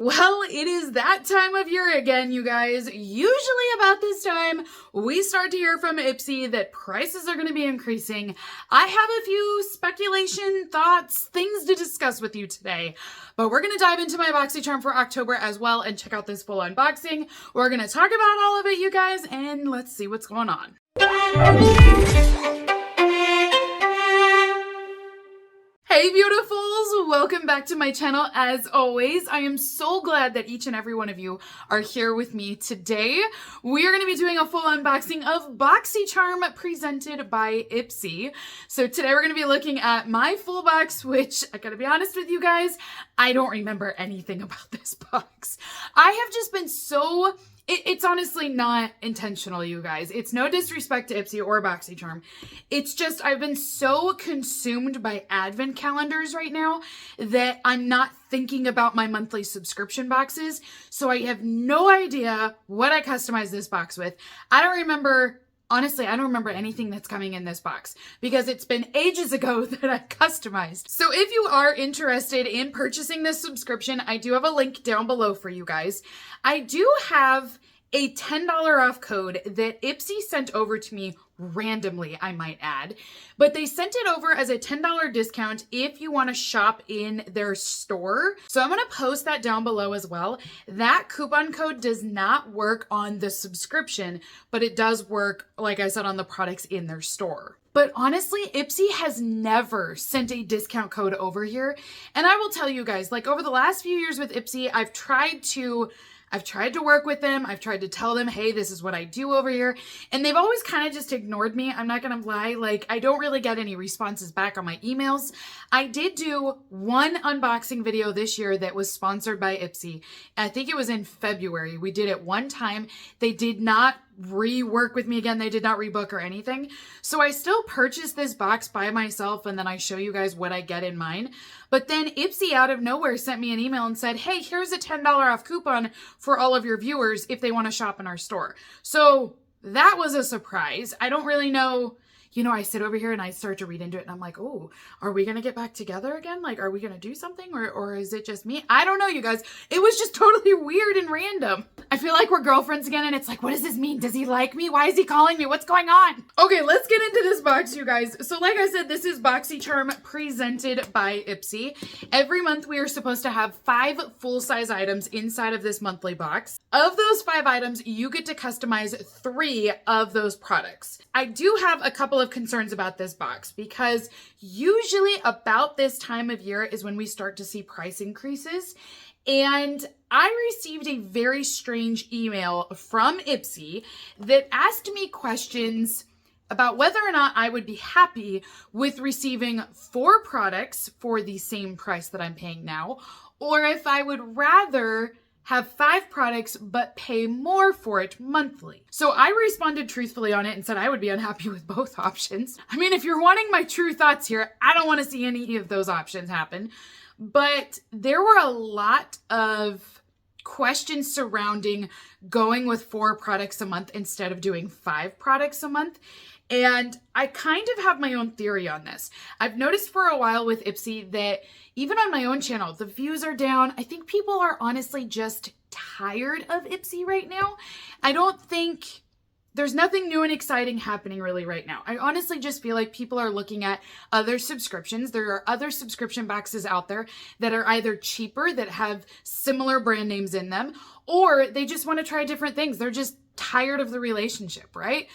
Well, it is that time of year again, you guys. Usually about this time, we start to hear from Ipsy that prices are going to be increasing. I have a few speculation, thoughts, things to discuss with you today. But we're going to dive into my Boxycharm for October as well and check out this full unboxing. We're going to talk about all of it, you guys, and let's see what's going on. Hey beautifuls, welcome back to my channel. As always, I am so glad that each and every one of you are here with me today. We are going to be doing a full unboxing of Boxycharm presented by Ipsy. So today we're going to be looking at my full box, which I gotta be honest with you guys, I don't remember anything about this box. I have just been so... It's honestly not intentional, you guys. It's no disrespect to Ipsy or Boxycharm. It's just I've been so consumed by advent calendars right now that I'm not thinking about my monthly subscription boxes. So I have no idea what I customized this box with. I don't remember... Honestly, I don't remember anything that's coming in this box because it's been ages ago that I customized. So if you are interested in purchasing this subscription, I do have a link down below for you guys. I do have a $10 off code that Ipsy sent over to me randomly, I might add, but they sent it over as a $10 discount if you want to shop in their store. So I'm going to post that down below as well. That coupon code does not work on the subscription, but it does work, like I said, on the products in their store. But honestly, Ipsy has never sent a discount code over here. And I will tell you guys, like over the last few years with Ipsy, I've tried to work with them. I've tried to tell them, hey, this is what I do over here. And they've always kind of just ignored me. I'm not going to lie. Like, I don't really get any responses back on my emails. I did do one unboxing video this year that was sponsored by Ipsy. I think it was in February. We did it one time. They did not rework with me again. They did not rebook or anything. So I still purchased this box by myself and then I show you guys what I get in mine. But then Ipsy out of nowhere sent me an email and said, hey, here's a $10 off coupon for all of your viewers if they want to shop in our store. So that was a surprise. I don't really know. You know, I sit over here and I start to read into it and I'm like, oh, are we going to get back together again? Like, are we going to do something or is it just me? I don't know, you guys. It was just totally weird and random. I feel like we're girlfriends again and it's like, what does this mean? Does he like me? Why is he calling me? What's going on? Okay, let's get into this box, you guys. So like I said, this is Boxycharm presented by Ipsy. Every month we are supposed to have 5 full-size items inside of this monthly box. Of those 5 items, you get to customize 3 of those products. I do have a couple of concerns about this box because usually about this time of year is when we start to see price increases. And I received a very strange email from Ipsy that asked me questions about whether or not I would be happy with receiving 4 products for the same price that I'm paying now, or if I would rather have 5 products but pay more for it monthly. So I responded truthfully on it and said I would be unhappy with both options. I mean, if you're wanting my true thoughts here, I don't want to see any of those options happen. But there were a lot of questions surrounding going with 4 products a month instead of doing 5 products a month. And I kind of have my own theory on this. I've noticed for a while with Ipsy that even on my own channel, the views are down. I think people are honestly just tired of Ipsy right now. I don't think there's nothing new and exciting happening really right now. I honestly just feel like people are looking at other subscriptions. There are other subscription boxes out there that are either cheaper, that have similar brand names in them, or they just want to try different things. They're just tired of the relationship, right?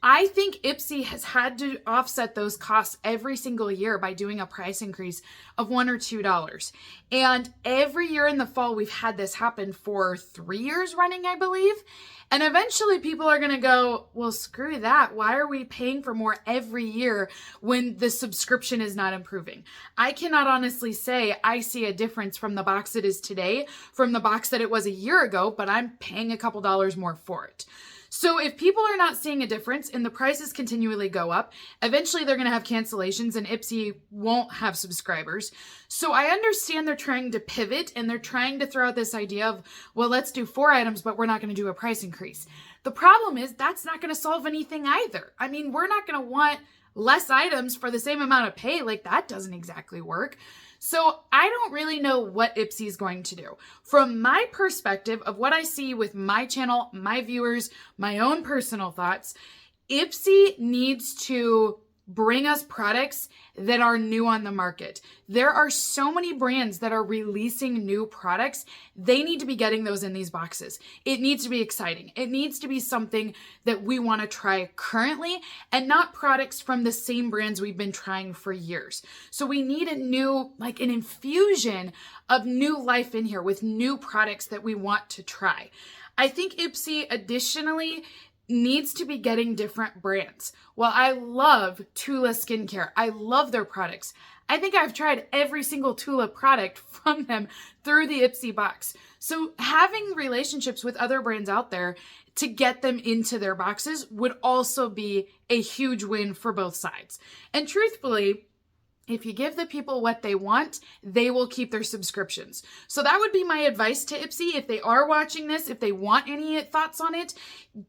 I think Ipsy has had to offset those costs every single year by doing a price increase of $1 or $2. And every year in the fall, we've had this happen for 3 years running, I believe. And eventually people are going to go, well, screw that. Why are we paying for more every year when the subscription is not improving? I cannot honestly say I see a difference from the box it is today from the box that it was a year ago, but I'm paying a couple dollars more for it. So if people are not seeing a difference and the prices continually go up, eventually they're going to have cancellations and Ipsy won't have subscribers. So I understand they're trying to pivot and they're trying to throw out this idea of, well, let's do 4 items, but we're not going to do a price increase. The problem is that's not going to solve anything either. I mean, we're not going to want less items for the same amount of pay. Like, that doesn't exactly work. So I don't really know what Ipsy is going to do. From my perspective of what I see with my channel, my viewers, my own personal thoughts, Ipsy needs to bring us products that are new on the market. There are so many brands that are releasing new products. They need to be getting those in these boxes. It needs to be exciting. It needs to be something that we want to try currently and not products from the same brands we've been trying for years. So we need a new, like an infusion of new life in here with new products that we want to try. I think Ipsy additionally needs to be getting different brands. Well, I love Tula Skincare. I love their products. I think I've tried every single Tula product from them through the Ipsy box. So having relationships with other brands out there to get them into their boxes would also be a huge win for both sides. And truthfully, if you give the people what they want, they will keep their subscriptions. So that would be my advice to Ipsy. If they are watching this, if they want any thoughts on it,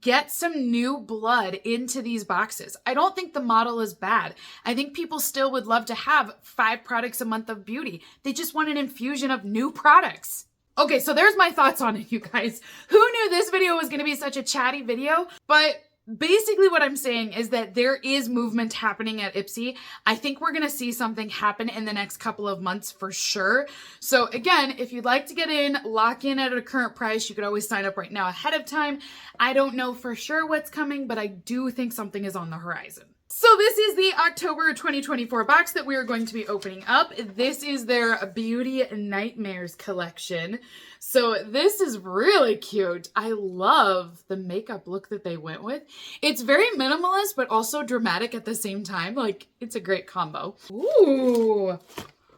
get some new blood into these boxes. I don't think the model is bad. I think people still would love to have 5 products a month of beauty. They just want an infusion of new products. Okay, so there's my thoughts on it, you guys. Who knew this video was gonna be such a chatty video? But basically what I'm saying is that there is movement happening at Ipsy. I think we're going to see something happen in the next couple of months for sure. So again, if you'd like to get in, lock in at a current price, you could always sign up right now ahead of time. I don't know for sure what's coming, but I do think something is on the horizon. So this is the October 2024 box that we are going to be opening up. This is their Beauty Nightmares collection. So this is really cute. I love the makeup look that they went with. It's very minimalist, but also dramatic at the same time. Like, it's a great combo. Ooh,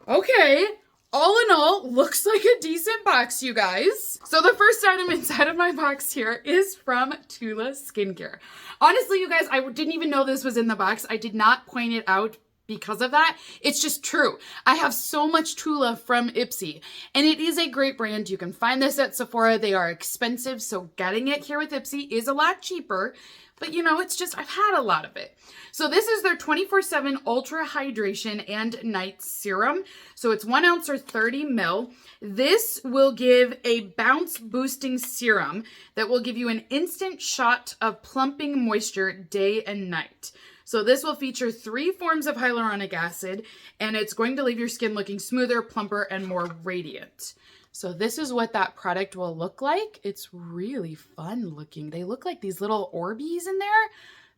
okay. All in all, looks like a decent box, you guys. So the first item inside of my box here is from Tula Skincare. Honestly, you guys, I didn't even know this was in the box. I did not point it out because of that. It's just true. I have so much Tula from Ipsy, and it is a great brand. You can find this at Sephora. They are expensive, so getting it here with Ipsy is a lot cheaper. But you know, it's just, I've had a lot of it. So this is their 24/7 Ultra Hydration and Night Serum. So it's 1 ounce or 30 ml. This will give a bounce boosting serum that will give you an instant shot of plumping moisture day and night. So this will feature 3 forms of hyaluronic acid, and it's going to leave your skin looking smoother, plumper, and more radiant. So this is what that product will look like. It's really fun looking. They look like these little Orbeez in there.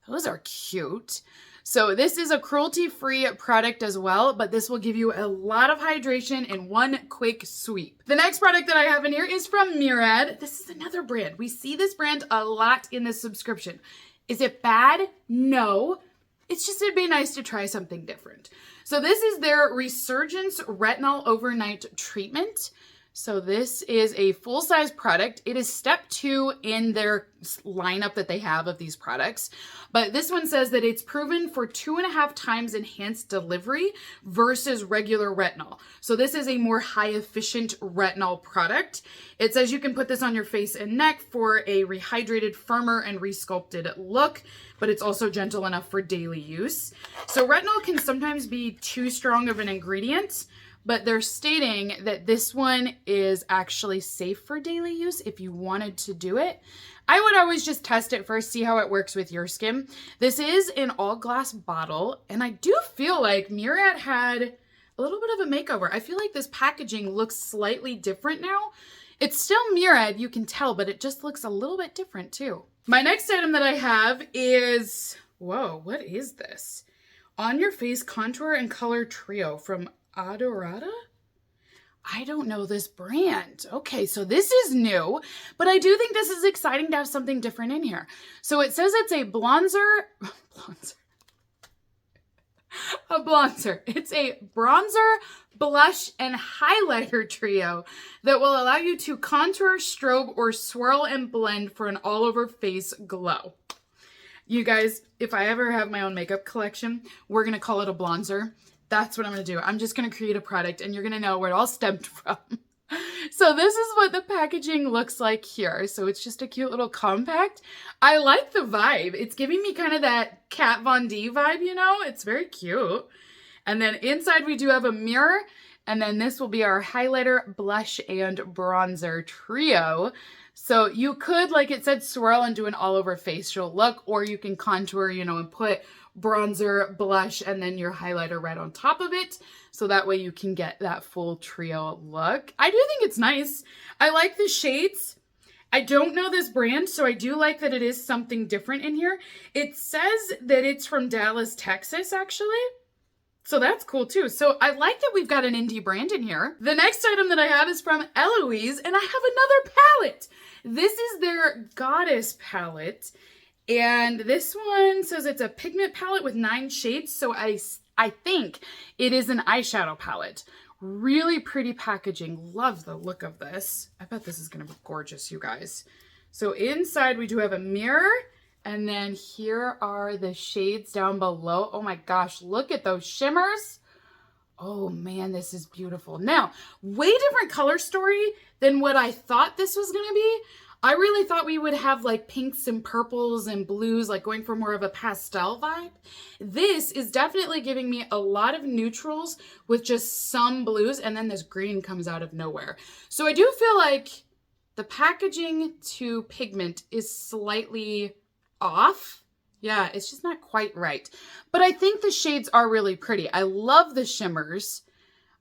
Those are cute. So this is a cruelty-free product as well, but this will give you a lot of hydration in one quick sweep. The next product that I have in here is from Murad. This is another brand. We see this brand a lot in the subscription. Is it bad? No. It's just, it'd be nice to try something different. So this is their Resurgence Retinol Overnight Treatment. So this is a full-size product. It is step 2 in their lineup that they have of these products. But this one says that it's proven for 2.5 times enhanced delivery versus regular retinol. So this is a more high-efficient retinol product. It says you can put this on your face and neck for a rehydrated, firmer, and resculpted look, but it's also gentle enough for daily use. So retinol can sometimes be too strong of an ingredient, but they're stating that this one is actually safe for daily use if you wanted to do it. I would always just test it first, see how it works with your skin. This is an all glass bottle, and I do feel like Murad had a little bit of a makeover. I feel like this packaging looks slightly different now. It's still Murad, you can tell, but it just looks a little bit different too. My next item that I have is, whoa, what is this? On Your Face Contour and Color Trio from Adorata? I don't know this brand. Okay, so this is new, but I do think this is exciting to have something different in here. So it says it's a bronzer. It's a bronzer, blush, and highlighter trio that will allow you to contour, strobe, or swirl and blend for an all-over face glow. You guys, if I ever have my own makeup collection, we're going to call it a bronzer. That's what I'm going to do. I'm just going to create a product and you're going to know where it all stemmed from. So this is what the packaging looks like here. So it's just a cute little compact. I like the vibe. It's giving me kind of that Kat Von D vibe, you know? It's very cute. And then inside we do have a mirror And then this will be our highlighter, blush, and bronzer trio. So you could, like it said, swirl and do an all over facial look, or you can contour, you know, and put bronzer, blush, and then your highlighter right on top of it. So that way you can get that full trio look. I do think it's nice. I like the shades. I don't know this brand, so I do like that it is something different in here. It says that it's from Dallas, Texas, actually. So that's cool too. So I like that we've got an indie brand in here. The next item that I have is from Eloise, and I have another palette. This is their Goddess palette. And this one says it's a pigment palette with 9 shades. So I think it is an eyeshadow palette. Really pretty packaging. Love the look of this. I bet this is going to be gorgeous, you guys. So inside we do have a mirror. And then here are the shades down below. Oh my gosh, look at those shimmers. Oh man, this is beautiful. Now, way different color story than what I thought this was going to be. I really thought we would have like pinks and purples and blues, like going for more of a pastel vibe. This is definitely giving me a lot of neutrals with just some blues, and then this green comes out of nowhere. So I do feel like the packaging to pigment is slightly off. Yeah, it's just not quite right. But I think the shades are really pretty. I love the shimmers.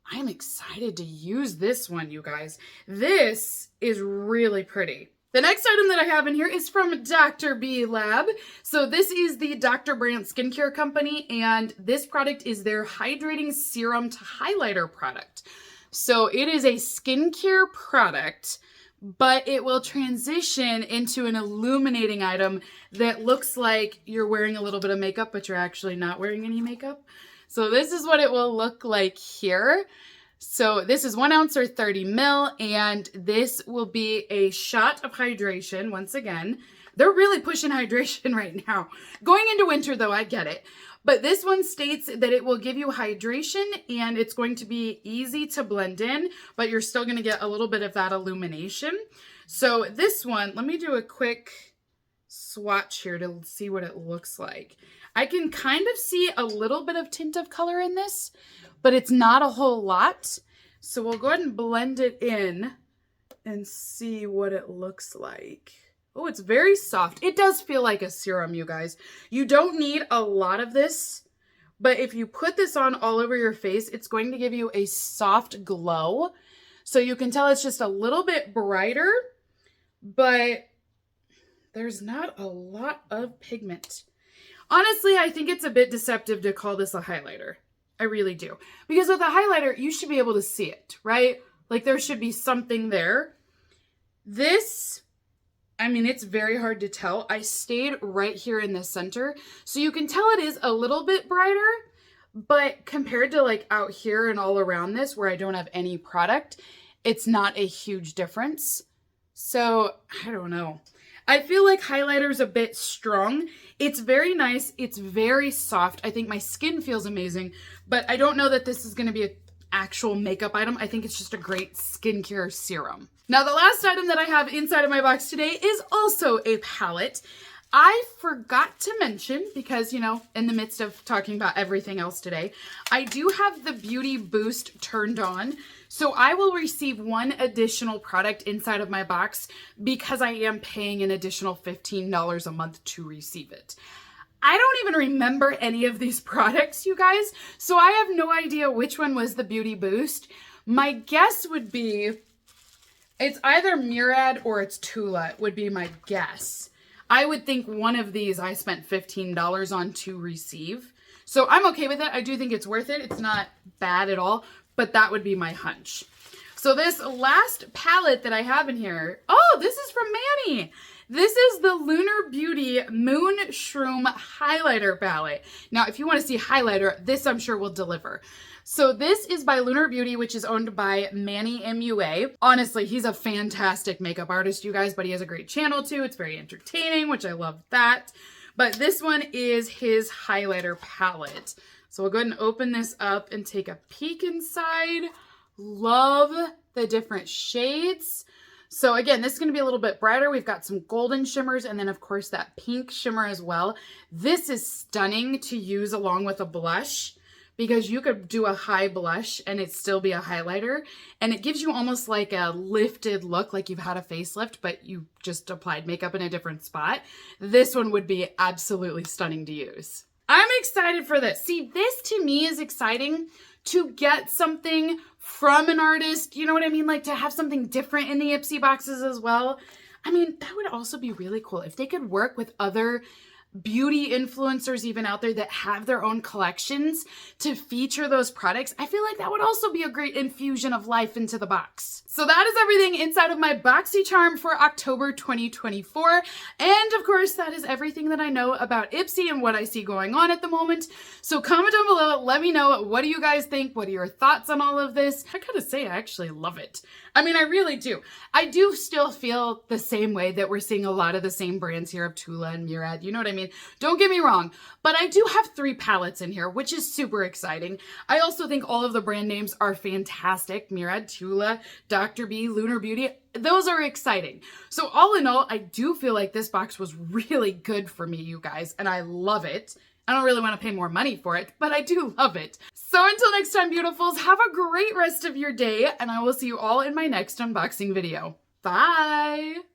I'm excited to use this one, you guys. This is really pretty. The next item that I have in here is from Dr. B Lab. So this is the Dr. Brandt skincare company, and this product is their hydrating serum to highlighter product. So it is a skincare product, but it will transition into an illuminating item that looks like you're wearing a little bit of makeup, but you're actually not wearing any makeup. So this is what it will look like here. So this is 1 ounce or 30 ml, and this will be a shot of hydration. Once again, they're really pushing hydration right now. Going into winter though, I get it. But this one states that it will give you hydration, and it's going to be easy to blend in, but you're still going to get a little bit of that illumination. So this one, let me do a quick swatch here to see what it looks like. I can kind of see a little bit of tint of color in this, but it's not a whole lot. So we'll go ahead and blend it in and see what it looks like. Oh, it's very soft. It does feel like a serum, you guys. You don't need a lot of this, but if you put this on all over your face, it's going to give you a soft glow. So you can tell it's just a little bit brighter, but there's not a lot of pigment. Honestly, I think it's a bit deceptive to call this a highlighter. I really do. Because with a highlighter, you should be able to see it, right? Like there should be something there. This, I mean, it's very hard to tell. I stayed right here in the center. So you can tell it is a little bit brighter, but compared to like out here and all around this where I don't have any product, it's not a huge difference. So I don't know. I feel like highlighter's a bit strong. It's very nice. It's very soft. I think my skin feels amazing, but I don't know that this is going to be an actual makeup item. I think it's just a great skincare serum. Now, the last item that I have inside of my box today is also a palette. I forgot to mention, because, you know, in the midst of talking about everything else today, I do have the Beauty Boost turned on. So I will receive 1 additional product inside of my box because I am paying an additional $15 a month to receive it. I don't even remember any of these products, you guys. So I have no idea which one was the Beauty Boost. My guess would be it's either Murad or it's Tula would be my guess. I would think one of these I spent $15 on to receive. So I'm okay with it. I do think it's worth it. It's not bad at all, but that would be my hunch. So this last palette that I have in here, oh, this is from Manny. This is the Lunar Beauty Moon Shroom Highlighter Palette. Now, if you want to see highlighter, this I'm sure will deliver. So this is by Lunar Beauty, which is owned by Manny MUA. Honestly, he's a fantastic makeup artist, you guys, but he has a great channel too. It's very entertaining, which I love that. But this one is his highlighter palette. So we'll go ahead and open this up and take a peek inside. Love the different shades. So again, this is going to be a little bit brighter. We've got some golden shimmers and then of course that pink shimmer as well. This is stunning to use along with a blush because you could do a high blush and it still be a highlighter, and it gives you almost like a lifted look, like you've had a facelift, but you just applied makeup in a different spot. This one would be absolutely stunning to use. I'm excited for this. See, this to me is exciting, to get something from an artist, you know what I mean? Like to have something different in the Ipsy boxes as well. I mean, that would also be really cool if they could work with other beauty influencers even out there that have their own collections to feature those products. I feel like that would also be a great infusion of life into the box. So that is everything inside of my Boxycharm for October 2024. And of course, that is everything that I know about Ipsy and what I see going on at the moment. So comment down below, let me know, what do you guys think? What are your thoughts on all of this? I gotta say, I actually love it. I mean, I really do. I do still feel the same way that we're seeing a lot of the same brands here of Tula and Murad. You know what I mean? Don't get me wrong, but I do have 3 palettes in here, which is super exciting. I also think all of the brand names are fantastic. Murad, Tula, Dr. B, Lunar Beauty. Those are exciting. So all in all, I do feel like this box was really good for me, you guys, and I love it. I don't really want to pay more money for it, but I do love it. So until next time, beautifuls, have a great rest of your day, and I will see you all in my next unboxing video. Bye!